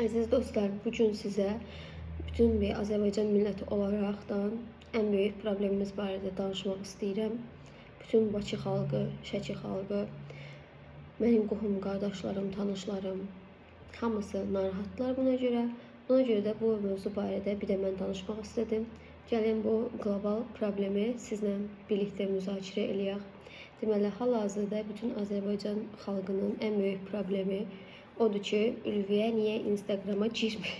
Aziz dostlar, bugün sizə bütün bir Azərbaycan milləti olaraqdan ən böyük problemimiz barədə danışmaq istəyirəm. Bütün Bakı xalqı, Şəki xalqı, mənim qohum qardaşlarım, tanışlarım, hamısı narahatlar buna görə. Buna görə də bu mövzu barədə bir də mən danışmaq istədim. Gəlin bu qlobal problemi sizlə birlikdə müzakirə eləyək. Deməli, hal-hazırda bütün Azərbaycan xalqının ən böyük problemi odur ki, Ülviyə niyə Instagrama girmir?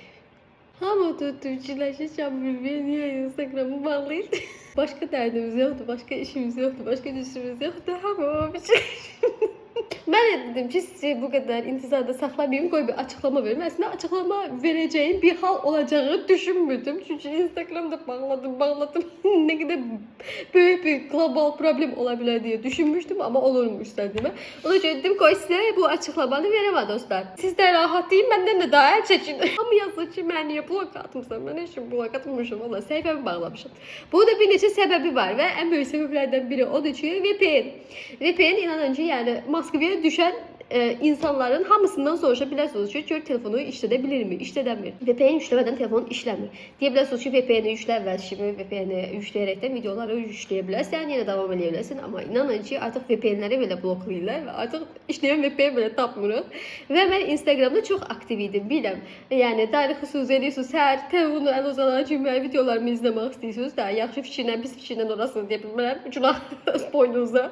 Hamı tutdu, fikirləşəcəm, Ülviyə niyə Instagramı bağlayır? Başqa dərdimiz yoxdur, başqa işimiz yoxdur, başqa düşümüz yoxdur. Hamı o fikirləşir. Mən də dedim ki, sizi bu qədər intizarda saxlamayayım, qoy bir açıqlama verim. Əslində açıqlama verəcəyim bir hal olacağı düşünmürdüm. Çünki Instagramda bağladım. Ne qədər böyük bir global problem ola bilər deyə düşünmüşdüm, amma olurmuş zədimə. Ona görə dedim, qoy sizə bu açıqlamanı verəm dostlar. Siz də rahat deyin, məndən də daha əl çəkin. Amma yazır ki, mən niyə blok atmışam? Mən heç blok atmışam, valla səhifəmi bağlamışam. Burada bir neçə səbəbi var və ən böyük səbəblərdən biri odur ki, VPN. VPN inanın ki, yəni Moskvaya düşən insanların hamısından soruşa bilərsiniz ki, gör telefonu işlədə bilirmi, işlədəmir. VPN yükləmədən telefon işləmir. Deyə bilərsiniz ki, VPN-i yüklə və şimdi VPN-i yükləyərəkdən videoları yükləyə bilərsən, yenə davam edə bilərsən. Amma inanın ki, artıq VPN-ləri belə bloklayırlar və artıq işləyən VPN belə tapmırıq. Və mən Instagramda çox aktiv idim, biləm. Yəni, tarixi söz edirsiniz, hər telefonu əl uzanan kimi videolarımı izləmək istəyirsiniz da, yaxşı fikirlə, pis fikirlə orasını deyə bilmərəm. Günah öz boynunuza.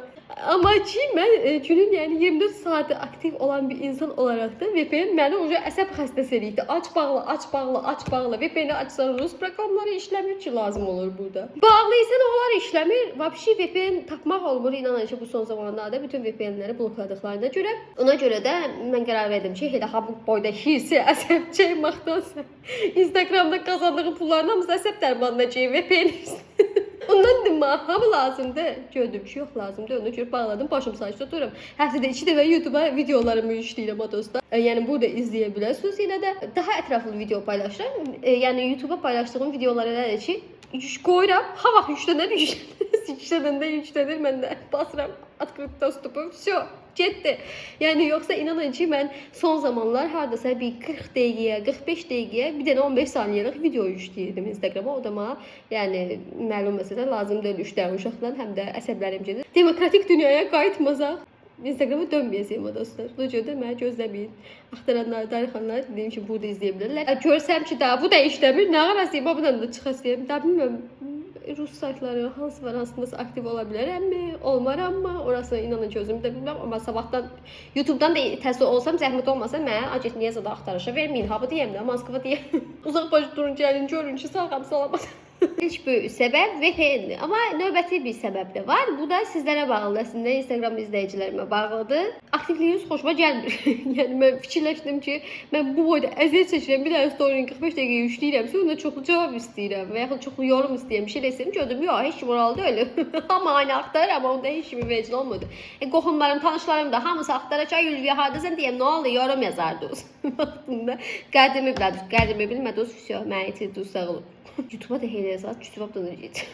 Amma ki, mən günün yəni 24 saatı aktiv olan bir insan olaraq da VPN məni uca əsəb xəstəsi eləyirdi. Aç bağla. VPN-i açsan Rus proqramları işləmir ki, lazım olur burada. Bağlıysan onlar işləmir. Vəbşi VPN tapmaq olmur. İnanın ki, bu son zamanlarda bütün VPN-ləri blokladıqlarına görə. Ona görə də mən qərar verdim ki, elə ha bu boyda hissi əsəb çəkməkdansa Instagramda qazandığım pulların hamısı əsəb dərmanına çəkir VPN. Ondan hamı lazımdır. Gördüm ki, yox lazımdır. Onu görə bağladım, başım saçda dururam. Həftədə 2 dəfə YouTube-a videolarımı yükləyirəm dostlar. Yəni burada izləyə bilərsiniz. Yenə də daha ətraflı video paylaşıram. Yəni YouTube-a paylaşdığım videolara da ki, qoyuram. Ha vaxt yüklənir, mən də basıram открыть доступу. Всё. Getdi. Yəni yoxsa inanın ki, mən son zamanlar hardasa bir 40 dəqiqəyə, 45 dəqiqəyə, bir dənə 15 saniyəlik video yükləyirdim Instagrama. O da mənə, yəni məlum məsələ lazım deyil 3 dənə uşaqdan, həm də əsəblərim gedir. Demokratik dünyaya qayıtmasaq Instagrama dönməyəcəyim dostlar. Buna görə də məni gözləməyin. Axtaranlar, darixanlar dedim ki, burada izləyə bilərlər. Görsəm ki, daha bu da işləmir, nə qarasıyım, bundan da çıxasıyım. Da bilmirəm. Rus saytları hansı var, hansında aktiv ola bilərəmmi, olmaramma, orası inanın ki, özüm də bilməm. Amma sabahdan YouTube-dan da təsvir olsam, zəhmət olmasa, mənə agentliyə zada axtarışa verməyin. Ha, bu deyəm də, Moskva deyəm. Uzaq başı durun, gəlin, görün ki, sağlam salamat. İlk böyük səbəb VPN-dir. Amma növbəti bir səbəb də var. Bu da sizlərə bağlıdır. Əslində Instagram izləyicilərimə bağlıdır. Aktivliyiniz xoşuma gəlmir. Yəni mən fikirləşdim ki, mən bu boyda əziyyət çəkirəm, bir dənə story-ni 45 dəqiqə yükləyirəm, sonra çoxlu cavab istəyirəm və yaxud çoxlu yorum istəyirəm, bir şey desəm gördüm, yox, heç kim oralı deyil. Amma aynı axtarır, amma onda heç kimi vecin olmadı. Qohumlarım, tanışlarım da hamısı axtaracaq, Ülviyə hardasan deyəm, nə oldu, yorum yazardınız. Vaxtında qədimi bilmədiniz, mənə itirdiniz, sağ olun. YouTube'a da heylə yazar, YouTube-dan öncəyəcək.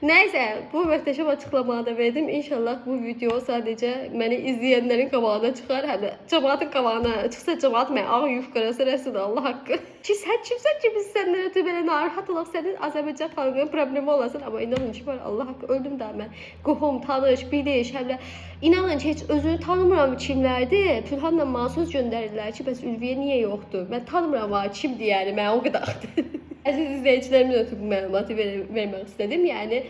Nəysə, bu möhtəşəm açıqlamanı da verdim. İnşallah bu video sadəcə məni izləyənlərin qabağına çıxar. Həm də cəmaatın qabağına çıxsa cəmaat mənə ağ yufqara sərəsidir, Allah haqqı. Ki, sən kimsən ki, biz səndən ötürü belə narahat olaq, sənin Azərbaycan xalqının problemi olasın. Amma inanın ki, var, Allah haqqı, öldüm də mən. Qohum, tanış, biliş, həmlə. İnanın ki, heç özünü tanımıram kimlərdir. Pülhanla mənə söz göndərirlər ki, bəs Ülviyə niyə yoxdur? Mən tanımıram var, kimdir yəni, mən o qədərdir. Əziz izləyicilərimin ötürü bu məlumatı vermək istədim. Yəni,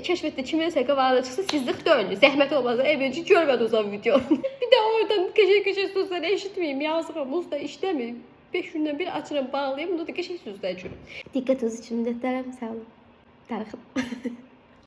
kəşfətdə kiminsə qabağına çıxsa sizlik deyil. Zəhmət olmazsa, evvelci görmədiniz o videonu. Bir də oradan qəşək sözləri eşitməyim, yazığım, da işləməyim. 5 gündən bir açıram, bağlayayım, bunda da qəşək sözləri görüm. Diqqətiniz üçün minnətlərim, sağ olun. Darıxım.